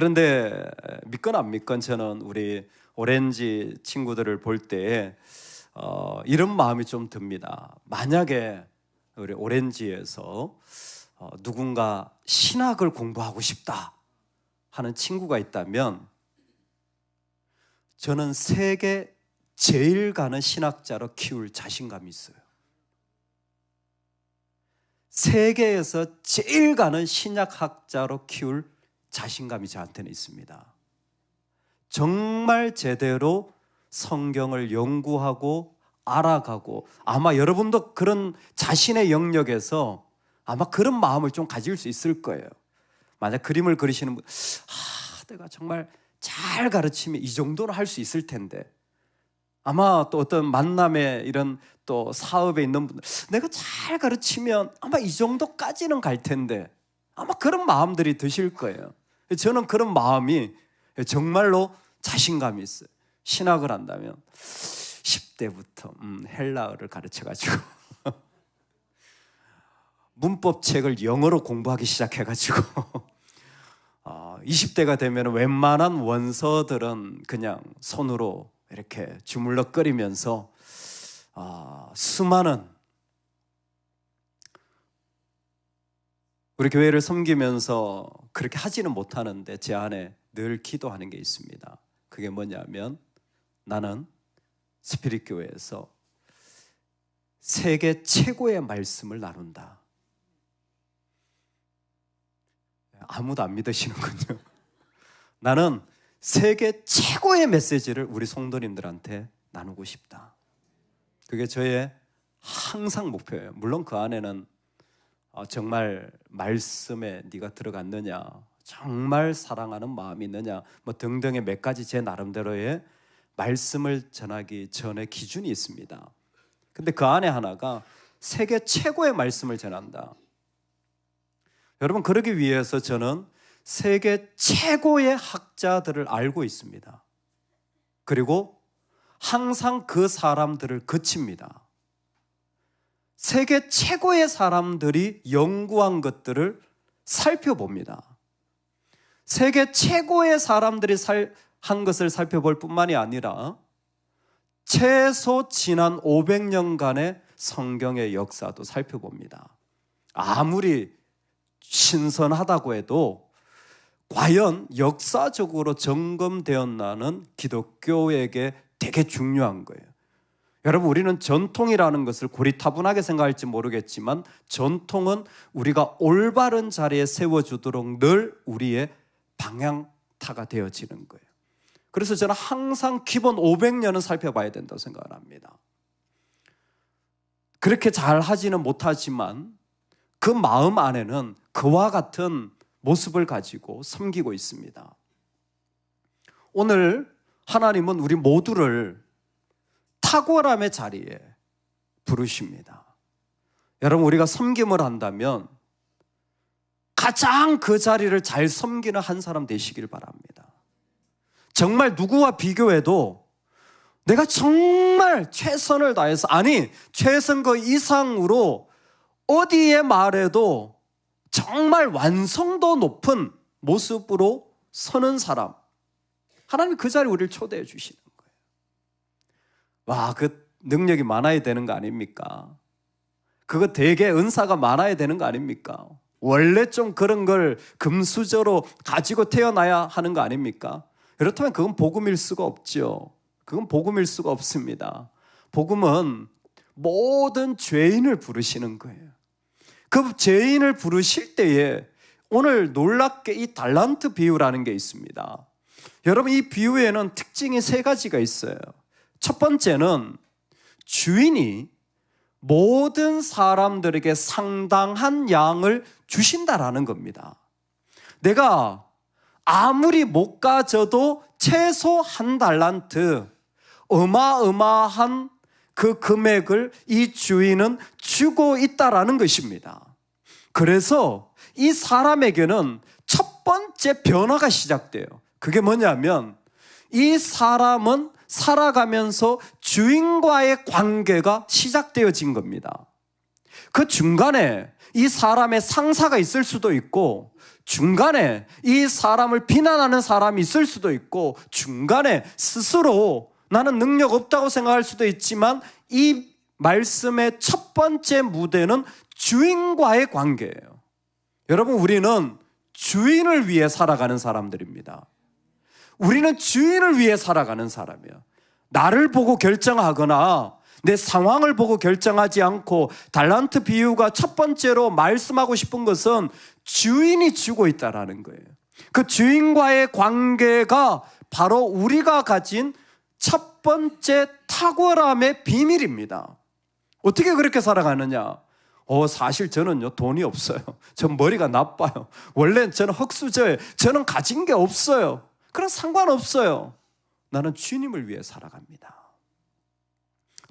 그런데 믿건 안 믿건 저는 우리 오렌지 친구들을 볼 때 이런 마음이 좀 듭니다. 만약에 우리 오렌지에서 누군가 신학을 공부하고 싶다 하는 친구가 있다면 저는 세계 제일 가는 신학자로 키울 자신감이 있어요. 세계에서 제일 가는 신약학자로 키울 자신감이 저한테는 있습니다. 정말 제대로 성경을 연구하고 알아가고, 아마 여러분도 그런 자신의 영역에서 아마 그런 마음을 좀 가질 수 있을 거예요. 만약 그림을 그리시는 분, 내가 정말 잘 가르치면 이 정도는 할 수 있을 텐데, 아마 또 어떤 만남에 이런 또 사업에 있는 분들, 내가 잘 가르치면 아마 이 정도까지는 갈 텐데, 아마 그런 마음들이 드실 거예요. 저는 그런 마음이 정말로 자신감이 있어요. 신학을 한다면 10대부터 헬라어를 가르쳐가지고 문법책을 영어로 공부하기 시작해가지고 20대가 되면 웬만한 원서들은 그냥 손으로 이렇게 주물럭거리면서 수많은 우리 교회를 섬기면서 그렇게 하지는 못하는데 제 안에 늘 기도하는 게 있습니다. 그게 뭐냐면, 나는 스피릿 교회에서 세계 최고의 말씀을 나눈다. 아무도 안 믿으시는군요. 나는 세계 최고의 메시지를 우리 성도님들한테 나누고 싶다. 그게 저의 항상 목표예요. 물론 그 안에는 정말 말씀에 네가 들어갔느냐, 정말 사랑하는 마음이 있느냐, 뭐 등등의 몇 가지 제 나름대로의 말씀을 전하기 전에 기준이 있습니다. 근데 그 안에 하나가 세계 최고의 말씀을 전한다. 여러분, 그러기 위해서 저는 세계 최고의 학자들을 알고 있습니다. 그리고 항상 그 사람들을 거칩니다. 세계 최고의 사람들이 연구한 것들을 살펴봅니다. 세계 최고의 사람들이 한 것을 살펴볼 뿐만이 아니라 최소 지난 500년간의 성경의 역사도 살펴봅니다. 아무리 신선하다고 해도 과연 역사적으로 점검되었나는 기독교에게 되게 중요한 거예요. 여러분, 우리는 전통이라는 것을 고리타분하게 생각할지 모르겠지만 전통은 우리가 올바른 자리에 세워주도록 늘 우리의 방향타가 되어지는 거예요. 그래서 저는 항상 기본 500년은 살펴봐야 된다고 생각을 합니다. 그렇게 잘 하지는 못하지만 그 마음 안에는 그와 같은 모습을 가지고 섬기고 있습니다. 오늘 하나님은 우리 모두를 탁월함의 자리에 부르십니다. 여러분, 우리가 섬김을 한다면 가장 그 자리를 잘 섬기는 한 사람 되시길 바랍니다. 정말 누구와 비교해도 내가 정말 최선을 다해서, 아니 최선 그 이상으로 어디에 말해도 정말 완성도 높은 모습으로 서는 사람, 하나님 그 자리에 우리를 초대해 주시는 거예요. 와, 그 능력이 많아야 되는 거 아닙니까? 그거 되게 은사가 많아야 되는 거 아닙니까? 원래 좀 그런 걸 금수저로 가지고 태어나야 하는 거 아닙니까? 그렇다면 그건 복음일 수가 없죠. 그건 복음일 수가 없습니다. 복음은 모든 죄인을 부르시는 거예요. 그 죄인을 부르실 때에 오늘 놀랍게 이 달란트 비유라는 게 있습니다. 여러분, 이 비유에는 특징이 3가지가 있어요. 첫 번째는 주인이 모든 사람들에게 상당한 양을 주신다라는 겁니다. 내가 아무리 못 가져도 최소 1달란트, 어마어마한 그 금액을 이 주인은 주고 있다라는 것입니다. 그래서 이 사람에게는 첫 번째 변화가 시작돼요. 그게 뭐냐면 이 사람은 살아가면서 주인과의 관계가 시작되어진 겁니다. 그 중간에 이 사람의 상사가 있을 수도 있고 중간에 이 사람을 비난하는 사람이 있을 수도 있고, 중간에 스스로 나는 능력 없다고 생각할 수도 있지만, 이 말씀의 첫 번째 무대는 주인과의 관계예요. 여러분, 우리는 주인을 위해 살아가는 사람들입니다. 우리는 주인을 위해 살아가는 사람이에요. 나를 보고 결정하거나 내 상황을 보고 결정하지 않고, 달란트 비유가 첫 번째로 말씀하고 싶은 것은 주인이 주고 있다라는 거예요. 그 주인과의 관계가 바로 우리가 가진 첫 번째 탁월함의 비밀입니다. 어떻게 그렇게 살아가느냐? 사실 저는요, 돈이 없어요. 전 머리가 나빠요. 원래 저는 흙수저예요. 저는 가진 게 없어요. 그럼 상관없어요. 나는 주님을 위해 살아갑니다.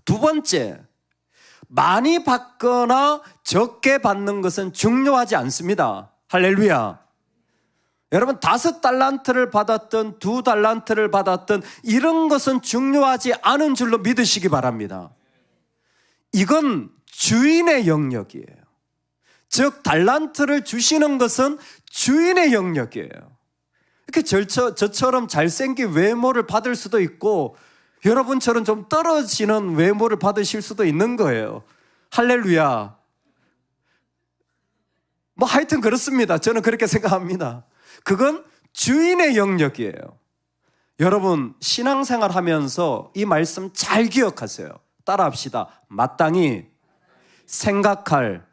두 번째, 많이 받거나 적게 받는 것은 중요하지 않습니다. 할렐루야. 여러분, 5달란트를 받았든 2달란트를 받았든 이런 것은 중요하지 않은 줄로 믿으시기 바랍니다. 이건 주인의 영역이에요. 즉, 달란트를 주시는 것은 주인의 영역이에요. 이렇게 저처럼 잘생긴 외모를 받을 수도 있고, 여러분처럼 좀 떨어지는 외모를 받으실 수도 있는 거예요. 할렐루야. 하여튼 그렇습니다. 저는 그렇게 생각합니다. 그건 주인의 영역이에요. 여러분, 신앙생활 하면서 이 말씀 잘 기억하세요. 따라합시다. 마땅히 생각할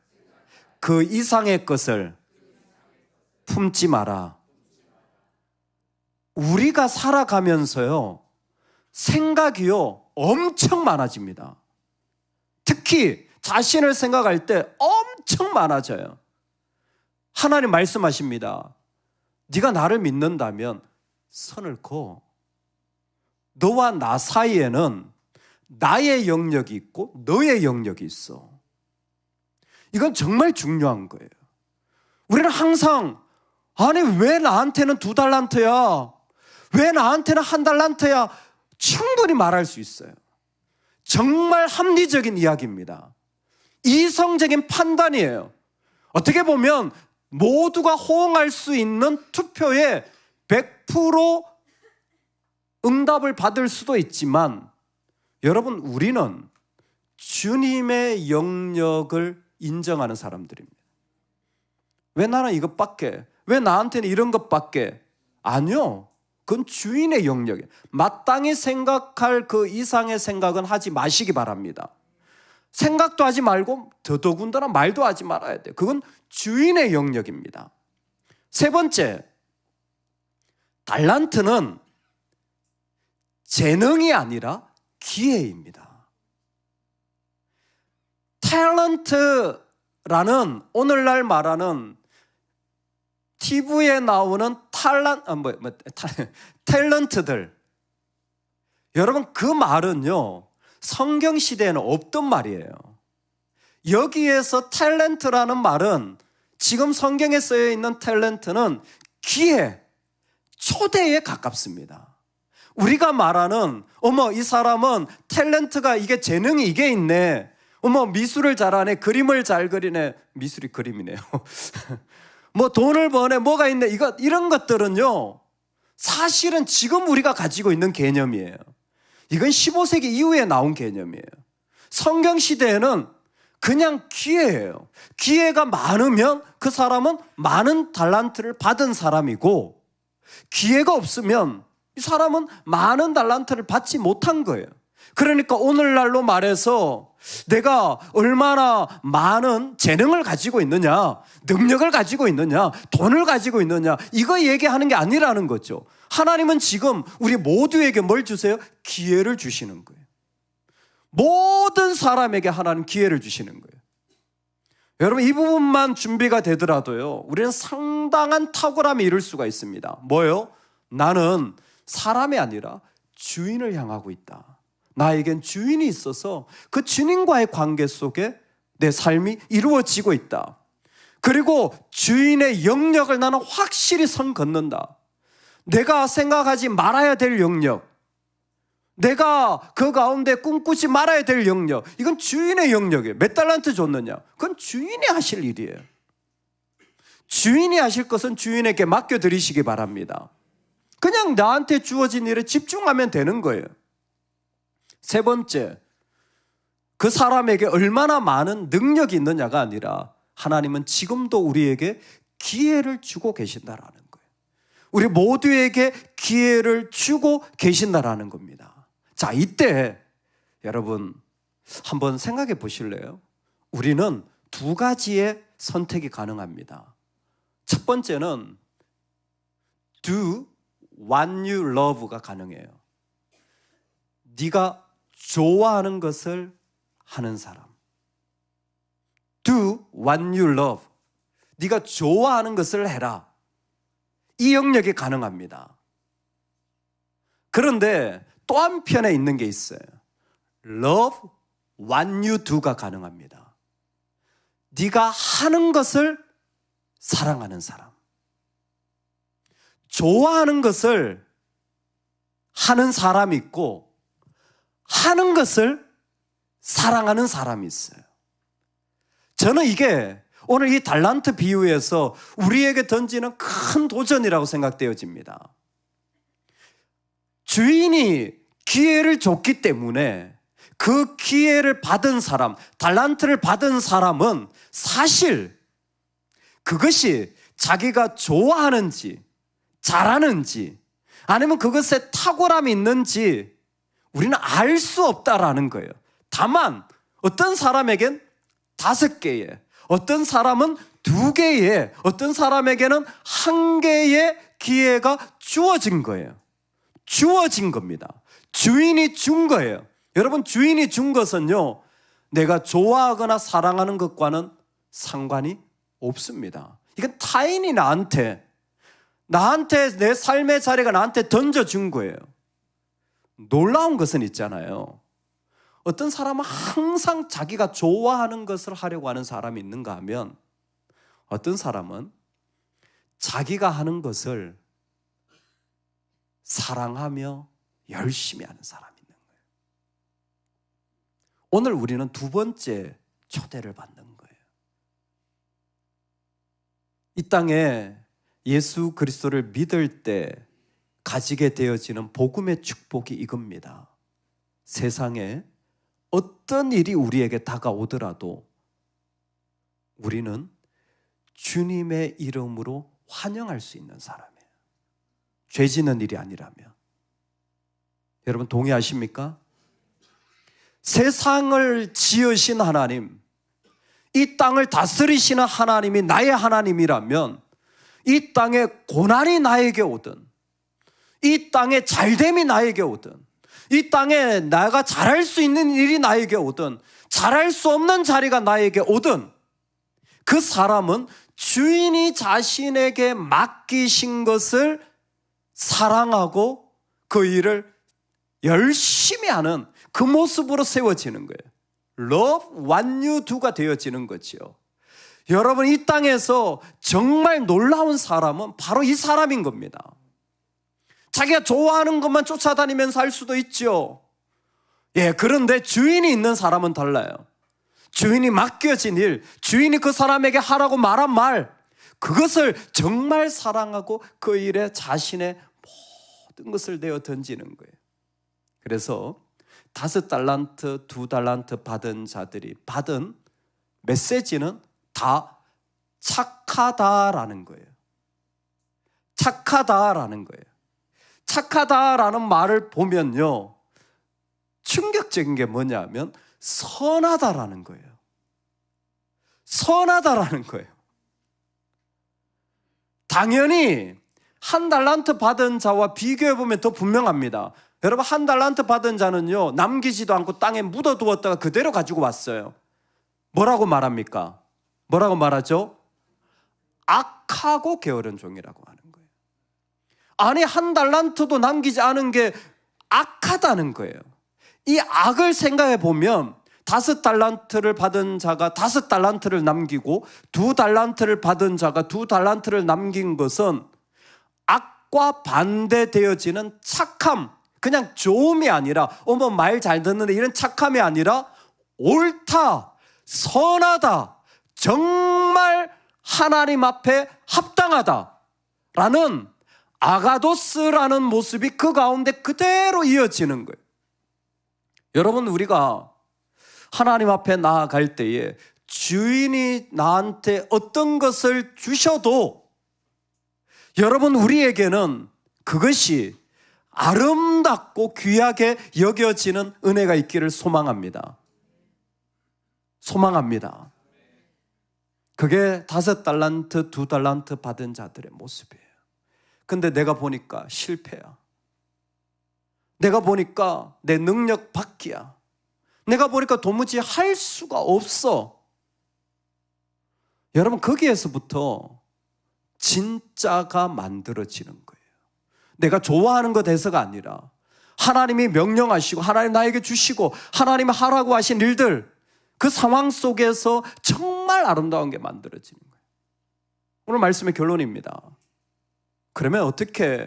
그 이상의 것을 품지 마라. 우리가 살아가면서요, 생각이요, 엄청 많아집니다. 특히 자신을 생각할 때 엄청 많아져요. 하나님 말씀하십니다. 네가 나를 믿는다면 선을 그어. 너와 나 사이에는 나의 영역이 있고 너의 영역이 있어. 이건 정말 중요한 거예요. 우리는 항상, 아니 왜 나한테는 2달란트야? 왜 나한테는 1달란트야? 충분히 말할 수 있어요. 정말 합리적인 이야기입니다. 이성적인 판단이에요. 어떻게 보면 모두가 호응할 수 있는 투표에 100% 응답을 받을 수도 있지만, 여러분, 우리는 주님의 영역을 인정하는 사람들입니다. 왜 나는 이것밖에? 왜 나한테는 이런 것밖에? 아니요. 그건 주인의 영역이에요. 마땅히 생각할 그 이상의 생각은 하지 마시기 바랍니다. 생각도 하지 말고 더더군다나 말도 하지 말아야 돼요. 그건 주인의 영역입니다. 세 번째, 달란트는 재능이 아니라 기회입니다. 탤런트라는 오늘날 말하는 TV에 나오는 탤런트들. 여러분, 그 말은요, 성경 시대에는 없던 말이에요. 여기에서 탤런트라는 말은, 지금 성경에 쓰여 있는 탤런트는 기회, 초대에 가깝습니다. 우리가 말하는, 어머, 이 사람은 탤런트가, 이게 재능이 이게 있네. 어머, 미술을 잘하네. 그림을 잘 그리네. 미술이 그림이네요. 뭐 돈을 버네. 뭐가 있네. 이런 것들은요, 사실은 지금 우리가 가지고 있는 개념이에요. 이건 15세기 이후에 나온 개념이에요. 성경 시대에는 그냥 기회예요. 기회가 많으면 그 사람은 많은 달란트를 받은 사람이고, 기회가 없으면 이 사람은 많은 달란트를 받지 못한 거예요. 그러니까 오늘날로 말해서 내가 얼마나 많은 재능을 가지고 있느냐, 능력을 가지고 있느냐, 돈을 가지고 있느냐, 이거 얘기하는 게 아니라는 거죠. 하나님은 지금 우리 모두에게 뭘 주세요? 기회를 주시는 거예요. 모든 사람에게 하나님 기회를 주시는 거예요. 여러분, 이 부분만 준비가 되더라도요, 우리는 상당한 탁월함이 이룰 수가 있습니다. 뭐예요? 나는 사람이 아니라 주인을 향하고 있다. 나에겐 주인이 있어서 그 주인과의 관계 속에 내 삶이 이루어지고 있다. 그리고 주인의 영역을 나는 확실히 선 긋는다. 내가 생각하지 말아야 될 영역, 내가 그 가운데 꿈꾸지 말아야 될 영역, 이건 주인의 영역이에요. 몇 달란트 줬느냐? 그건 주인이 하실 일이에요. 주인이 하실 것은 주인에게 맡겨드리시기 바랍니다. 그냥 나한테 주어진 일에 집중하면 되는 거예요. 세 번째, 그 사람에게 얼마나 많은 능력이 있느냐가 아니라 하나님은 지금도 우리에게 기회를 주고 계신다라는 거예요. 우리 모두에게 기회를 주고 계신다라는 겁니다. 자, 이때 여러분 한번 생각해 보실래요? 우리는 두 가지의 선택이 가능합니다. 첫 번째는 do what you love가 가능해요. 네가 좋아하는 것을 하는 사람. Do what you love. 네가 좋아하는 것을 해라. 이 영역이 가능합니다. 그런데 또 한편에 있는 게 있어요. Love what you do가 가능합니다. 네가 하는 것을 사랑하는 사람. 좋아하는 것을 하는 사람이 있고 하는 것을 사랑하는 사람이 있어요. 저는 이게 오늘 이 달란트 비유에서 우리에게 던지는 큰 도전이라고 생각되어집니다. 주인이 기회를 줬기 때문에 그 기회를 받은 사람, 달란트를 받은 사람은 사실 그것이 자기가 좋아하는지 잘하는지 아니면 그것에 탁월함이 있는지 우리는 알 수 없다라는 거예요. 다만 어떤 사람에겐 5개의, 어떤 사람은 2개의, 어떤 사람에게는 1개의 기회가 주어진 거예요. 주어진 겁니다. 주인이 준 거예요. 여러분, 주인이 준 것은요, 내가 좋아하거나 사랑하는 것과는 상관이 없습니다. 이건 타인이 나한테 내 삶의 자리가 나한테 던져준 거예요. 놀라운 것은 있잖아요. 어떤 사람은 항상 자기가 좋아하는 것을 하려고 하는 사람이 있는가 하면 어떤 사람은 자기가 하는 것을 사랑하며 열심히 하는 사람이 있는 거예요. 오늘 우리는 두 번째 초대를 받는 거예요. 이 땅에 예수 그리스도를 믿을 때 가지게 되어지는 복음의 축복이 이겁니다. 세상에 어떤 일이 우리에게 다가오더라도 우리는 주님의 이름으로 환영할 수 있는 사람이에요. 죄 짓는 일이 아니라면. 여러분 동의하십니까? 세상을 지으신 하나님, 이 땅을 다스리시는 하나님이 나의 하나님이라면 이 땅에 고난이 나에게 오든 이 땅에 잘됨이 나에게 오든 이 땅에 내가 잘할 수 있는 일이 나에게 오든 잘할 수 없는 자리가 나에게 오든 그 사람은 주인이 자신에게 맡기신 것을 사랑하고 그 일을 열심히 하는 그 모습으로 세워지는 거예요. Love what you do가 되어지는 거지요. 여러분, 이 땅에서 정말 놀라운 사람은 바로 이 사람인 겁니다. 자기가 좋아하는 것만 쫓아다니면서 할 수도 있죠. 그런데 주인이 있는 사람은 달라요. 주인이 맡겨진 일, 주인이 그 사람에게 하라고 말한 말, 그것을 정말 사랑하고 그 일에 자신의 모든 것을 내어 던지는 거예요. 그래서 5달란트, 2달란트 받은 자들이 받은 메시지는 다 착하다라는 거예요. 착하다라는 거예요. 착하다라는 말을 보면요, 충격적인 게 뭐냐면 선하다라는 거예요. 선하다라는 거예요. 당연히 1달란트 받은 자와 비교해보면 더 분명합니다. 여러분, 1달란트 받은 자는요, 남기지도 않고 땅에 묻어두었다가 그대로 가지고 왔어요. 뭐라고 말합니까? 뭐라고 말하죠? 악하고 게으른 종이라고 하는 거예요. 아니, 1달란트도 남기지 않은 게 악하다는 거예요. 이 악을 생각해 보면 5달란트를 받은 자가 5달란트를 남기고 2달란트를 받은 자가 2달란트를 남긴 것은 악과 반대되어지는 착함, 그냥 좋음이 아니라 어머 말 잘 듣는데 이런 착함이 아니라 옳다, 선하다, 정말 하나님 앞에 합당하다라는 아가도스라는 모습이 그 가운데 그대로 이어지는 거예요. 여러분, 우리가 하나님 앞에 나아갈 때에 주인이 나한테 어떤 것을 주셔도 여러분, 우리에게는 그것이 아름답고 귀하게 여겨지는 은혜가 있기를 소망합니다. 소망합니다. 그게 5달란트, 2달란트 받은 자들의 모습이에요. 근데 내가 보니까 실패야. 내가 보니까 내 능력 밖이야. 내가 보니까 도무지 할 수가 없어. 여러분, 거기에서부터 진짜가 만들어지는 거예요. 내가 좋아하는 것 해서가 아니라 하나님이 명령하시고 하나님 나에게 주시고 하나님이 하라고 하신 일들, 그 상황 속에서 정말 아름다운 게 만들어지는 거예요. 오늘 말씀의 결론입니다. 그러면 어떻게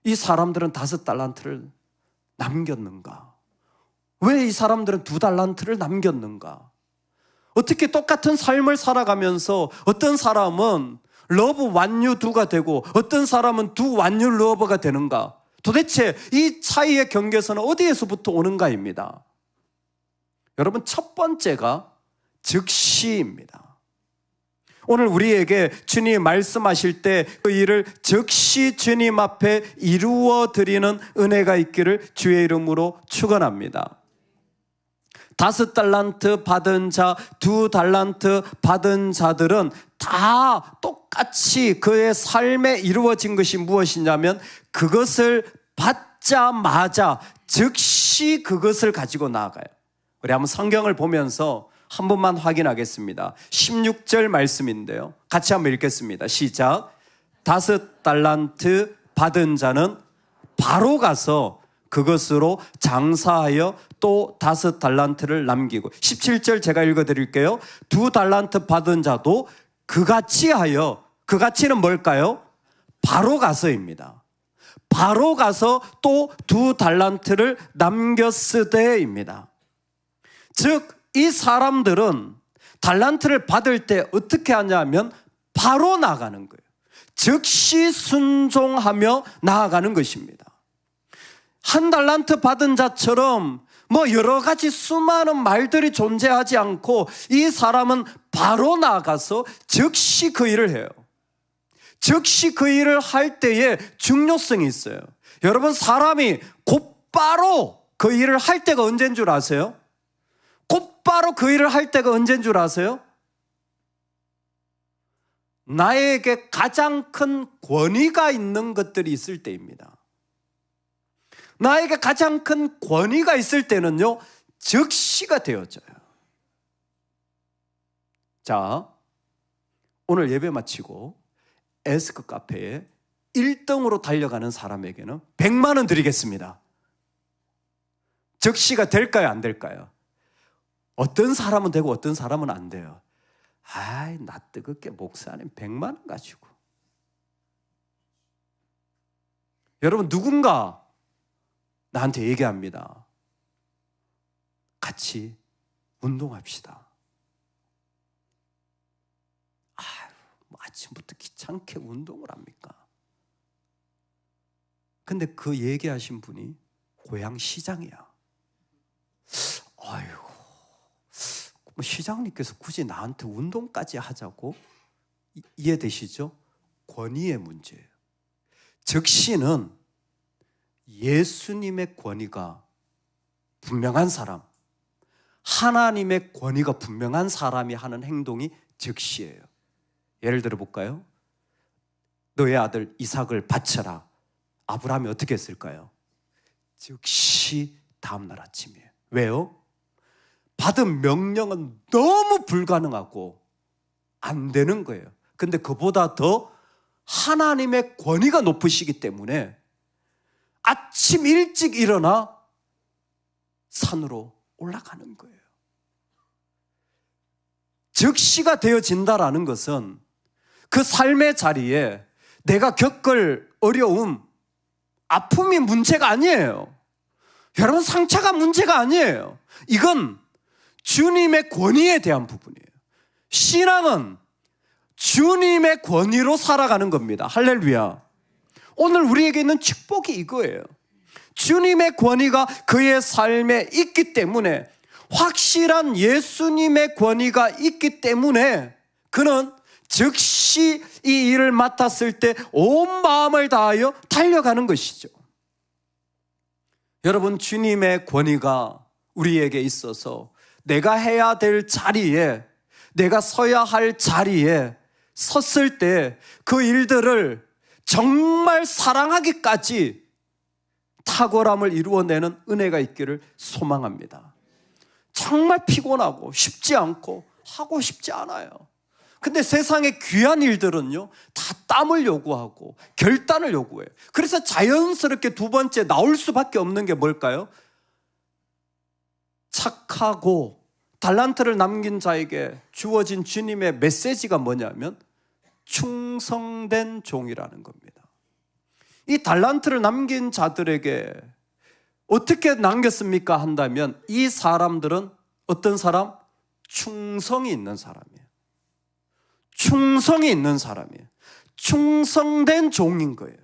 이 사람들은 5달란트를 남겼는가? 왜 이 사람들은 2달란트를 남겼는가? 어떻게 똑같은 삶을 살아가면서 어떤 사람은 러브 완유 두가 되고 어떤 사람은 두 완유 러버가 되는가? 도대체 이 차이의 경계선은 어디에서부터 오는가입니다. 여러분, 첫 번째가 즉시입니다. 오늘 우리에게 주님이 말씀하실 때 그 일을 즉시 주님 앞에 이루어 드리는 은혜가 있기를 주의 이름으로 축원합니다. 5달란트 받은 자, 2달란트 받은 자들은 다 똑같이 그의 삶에 이루어진 것이 무엇이냐면 그것을 받자마자 즉시 그것을 가지고 나아가요. 우리 한번 성경을 보면서 한 번만 확인하겠습니다. 16절 말씀인데요. 같이 한번 읽겠습니다. 시작. 5달란트 받은 자는 바로 가서 그것으로 장사하여 또 5달란트를 남기고, 17절 제가 읽어드릴게요. 2달란트 받은 자도 그같이 하여, 그같이는 뭘까요? 바로 가서입니다. 바로 가서 또 2달란트를 남겼으되입니다. 즉 이 사람들은 달란트를 받을 때 어떻게 하냐면 바로 나가는 거예요. 즉시 순종하며 나아가는 것입니다. 1달란트 받은 자처럼 여러 가지 수많은 말들이 존재하지 않고 이 사람은 바로 나가서 즉시 그 일을 해요. 즉시 그 일을 할 때에 중요성이 있어요. 여러분, 사람이 곧바로 그 일을 할 때가 언제인 줄 아세요? 곧바로 그 일을 할 때가 언제인 줄 아세요? 나에게 가장 큰 권위가 있는 것들이 있을 때입니다. 나에게 가장 큰 권위가 있을 때는요, 즉시가 되어져요. 자, 오늘 예배 마치고 에스크 카페에 1등으로 달려가는 사람에게는 100만 원 드리겠습니다. 즉시가 될까요, 안 될까요? 어떤 사람은 되고 어떤 사람은 안 돼요. 아이, 나 뜨겁게 목사님 100만 원 가지고. 여러분, 누군가 나한테 얘기합니다. 같이 운동합시다. 아침부터 귀찮게 운동을 합니까? 근데 그 얘기하신 분이 고향 시장이야. 아이고, 시장님께서 굳이 나한테 운동까지 하자고? 이해되시죠? 권위의 문제예요. 즉시는 예수님의 권위가 분명한 사람, 하나님의 권위가 분명한 사람이 하는 행동이 즉시예요. 예를 들어 볼까요? 너의 아들 이삭을 바쳐라. 아브라함이 어떻게 했을까요? 즉시 다음날 아침이에요. 왜요? 받은 명령은 너무 불가능하고 안 되는 거예요. 근데 그보다 더 하나님의 권위가 높으시기 때문에 아침 일찍 일어나 산으로 올라가는 거예요. 즉시가 되어진다라는 것은 그 삶의 자리에 내가 겪을 어려움, 아픔이 문제가 아니에요. 여러분, 상처가 문제가 아니에요. 이건 주님의 권위에 대한 부분이에요. 신앙은 주님의 권위로 살아가는 겁니다. 할렐루야. 오늘 우리에게 있는 축복이 이거예요. 주님의 권위가 그의 삶에 있기 때문에, 확실한 예수님의 권위가 있기 때문에 그는 즉시 이 일을 맡았을 때 온 마음을 다하여 달려가는 것이죠. 여러분, 주님의 권위가 우리에게 있어서 내가 해야 될 자리에, 내가 서야 할 자리에 섰을 때 그 일들을 정말 사랑하기까지 탁월함을 이루어내는 은혜가 있기를 소망합니다. 정말 피곤하고 쉽지 않고 하고 싶지 않아요. 근데 세상의 귀한 일들은요, 다 땀을 요구하고 결단을 요구해요. 그래서 자연스럽게 두 번째 나올 수밖에 없는 게 뭘까요? 착하고 달란트를 남긴 자에게 주어진 주님의 메시지가 뭐냐면 충성된 종이라는 겁니다. 이 달란트를 남긴 자들에게 어떻게 남겼습니까 한다면, 이 사람들은 어떤 사람? 충성이 있는 사람이에요. 충성이 있는 사람이에요. 충성된 종인 거예요.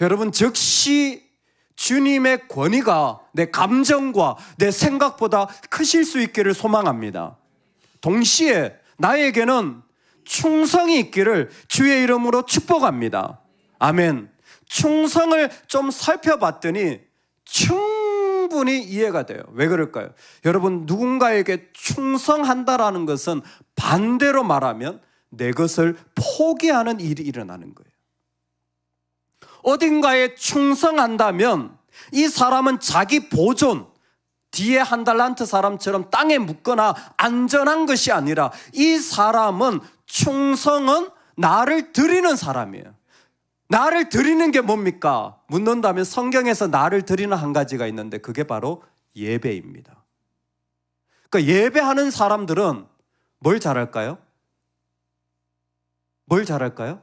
여러분, 즉시 주님의 권위가 내 감정과 내 생각보다 크실 수 있기를 소망합니다. 동시에 나에게는 충성이 있기를 주의 이름으로 축복합니다. 아멘. 충성을 좀 살펴봤더니 충분히 이해가 돼요. 왜 그럴까요? 여러분, 누군가에게 충성한다라는 것은 반대로 말하면 내 것을 포기하는 일이 일어나는 거예요. 어딘가에 충성한다면 이 사람은 자기 보존, 뒤에 한 달란트 사람처럼 땅에 묻거나 안전한 것이 아니라, 이 사람은 충성은 나를 드리는 사람이에요. 나를 드리는 게 뭡니까? 묻는다면 성경에서 나를 드리는 한 가지가 있는데 그게 바로 예배입니다. 그러니까 예배하는 사람들은 뭘 잘할까요? 뭘 잘할까요?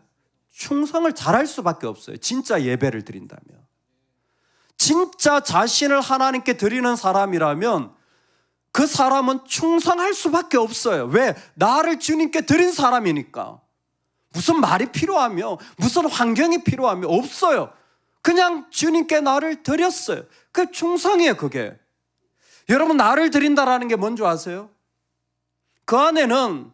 충성을 잘할 수밖에 없어요. 진짜 예배를 드린다면. 진짜 자신을 하나님께 드리는 사람이라면 그 사람은 충성할 수밖에 없어요. 왜? 나를 주님께 드린 사람이니까. 무슨 말이 필요하며 무슨 환경이 필요하며 없어요. 그냥 주님께 나를 드렸어요. 그게 충성이에요. 그게. 여러분, 나를 드린다라는 게 뭔지 아세요? 그 안에는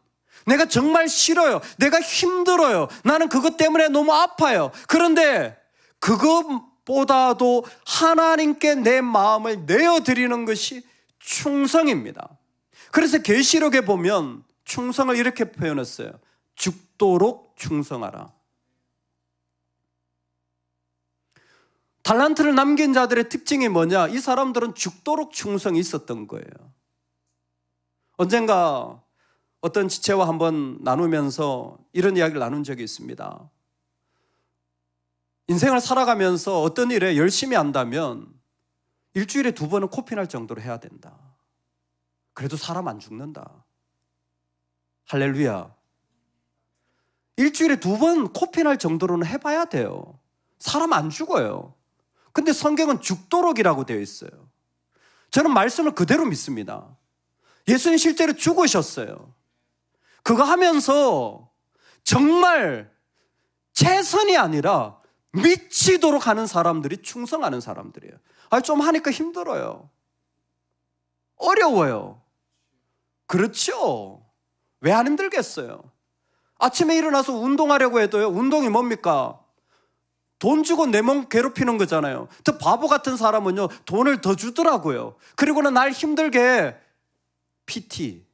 내가 정말 싫어요. 내가 힘들어요. 나는 그것 때문에 너무 아파요. 그런데 그것보다도 하나님께 내 마음을 내어드리는 것이 충성입니다. 그래서 계시록에 보면 충성을 이렇게 표현했어요. 죽도록 충성하라. 달란트를 남긴 자들의 특징이 뭐냐? 이 사람들은 죽도록 충성이 있었던 거예요. 언젠가 어떤 지체와 한번 나누면서 이런 이야기를 나눈 적이 있습니다. 인생을 살아가면서 어떤 일에 열심히 한다면 일주일에 2번은 코피날 정도로 해야 된다. 그래도 사람 안 죽는다. 할렐루야. 일주일에 2번 코피날 정도로는 해봐야 돼요. 사람 안 죽어요. 근데 성경은 죽도록이라고 되어 있어요. 저는 말씀을 그대로 믿습니다. 예수님 실제로 죽으셨어요. 그거 하면서 정말 최선이 아니라 미치도록 하는 사람들이 충성하는 사람들이에요. 좀 하니까 힘들어요. 어려워요. 그렇죠. 왜 안 힘들겠어요? 아침에 일어나서 운동하려고 해도요, 운동이 뭡니까? 돈 주고 내 몸 괴롭히는 거잖아요. 더 바보 같은 사람은요, 돈을 더 주더라고요. 그리고는 날 힘들게 PT.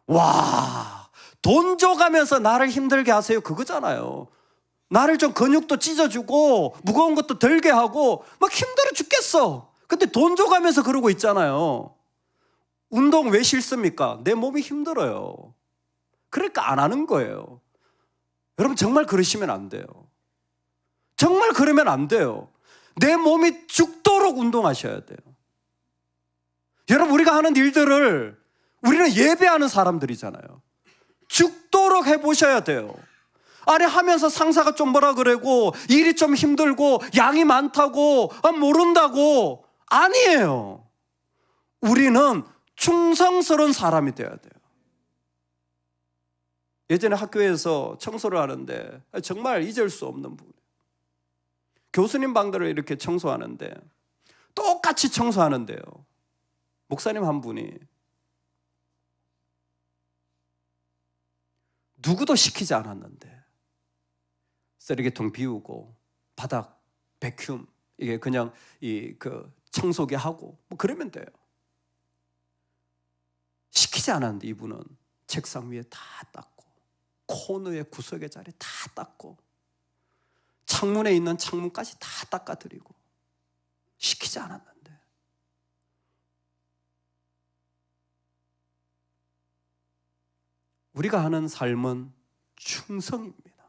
와, 돈 줘가면서 나를 힘들게 하세요. 그거잖아요. 나를 좀 근육도 찢어주고 무거운 것도 들게 하고 막 힘들어 죽겠어. 근데 돈 줘가면서 그러고 있잖아요. 운동 왜 싫습니까? 내 몸이 힘들어요. 그러니까 안 하는 거예요. 여러분, 정말 그러시면 안 돼요. 정말 그러면 안 돼요. 내 몸이 죽도록 운동하셔야 돼요. 여러분, 우리가 하는 일들을, 우리는 예배하는 사람들이잖아요. 죽도록 해보셔야 돼요. 아니, 하면서 상사가 좀 뭐라 그러고 일이 좀 힘들고 양이 많다고 모른다고. 아니에요. 우리는 충성스러운 사람이 되어야 돼요. 예전에 학교에서 청소를 하는데 정말 잊을 수 없는 부분. 교수님 방들을 이렇게 청소하는데 똑같이 청소하는데요. 목사님 한 분이 누구도 시키지 않았는데 쓰레기통 비우고 바닥 베큐um 이게 그냥 그 청소기 하고 뭐 그러면 돼요. 시키지 않았는데 이분은 책상 위에 다 닦고 코너의 구석의 자리 다 닦고 창문에 있는 창문까지 다 닦아드리고 시키지 않았는데 우리가 하는 삶은 충성입니다.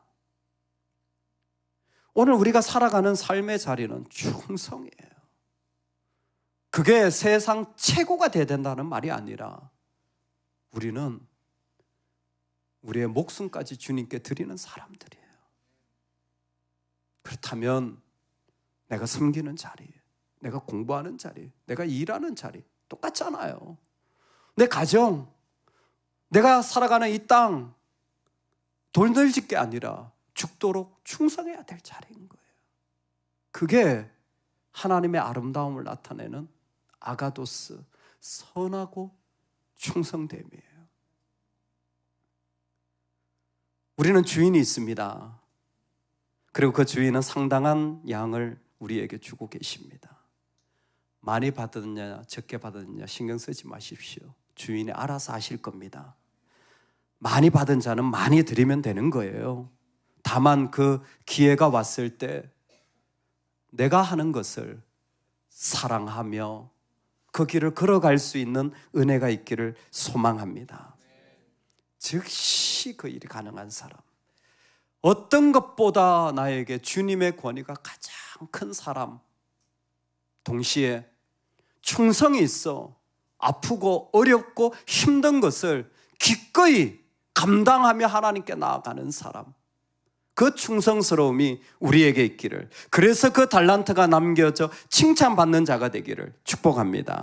오늘 우리가 살아가는 삶의 자리는 충성이에요. 그게 세상 최고가 돼야 된다는 말이 아니라 우리는 우리의 목숨까지 주님께 드리는 사람들이에요. 그렇다면 내가 섬기는 자리, 내가 공부하는 자리, 내가 일하는 자리 똑같잖아요. 내 가정, 내가 살아가는 이 땅 돌들짓 게 아니라 죽도록 충성해야 될 자리인 거예요. 그게 하나님의 아름다움을 나타내는 아가도스, 선하고 충성됨이에요. 우리는 주인이 있습니다. 그리고 그 주인은 상당한 양을 우리에게 주고 계십니다. 많이 받았느냐 적게 받았느냐 신경 쓰지 마십시오. 주인이 알아서 하실 겁니다. 많이 받은 자는 많이 드리면 되는 거예요. 다만 그 기회가 왔을 때 내가 하는 것을 사랑하며 그 길을 걸어갈 수 있는 은혜가 있기를 소망합니다. 즉시 그 일이 가능한 사람, 어떤 것보다 나에게 주님의 권위가 가장 큰 사람, 동시에 충성이 있어 아프고 어렵고 힘든 것을 기꺼이 감당하며 하나님께 나아가는 사람, 그 충성스러움이 우리에게 있기를, 그래서 그 달란트가 남겨져 칭찬받는 자가 되기를 축복합니다.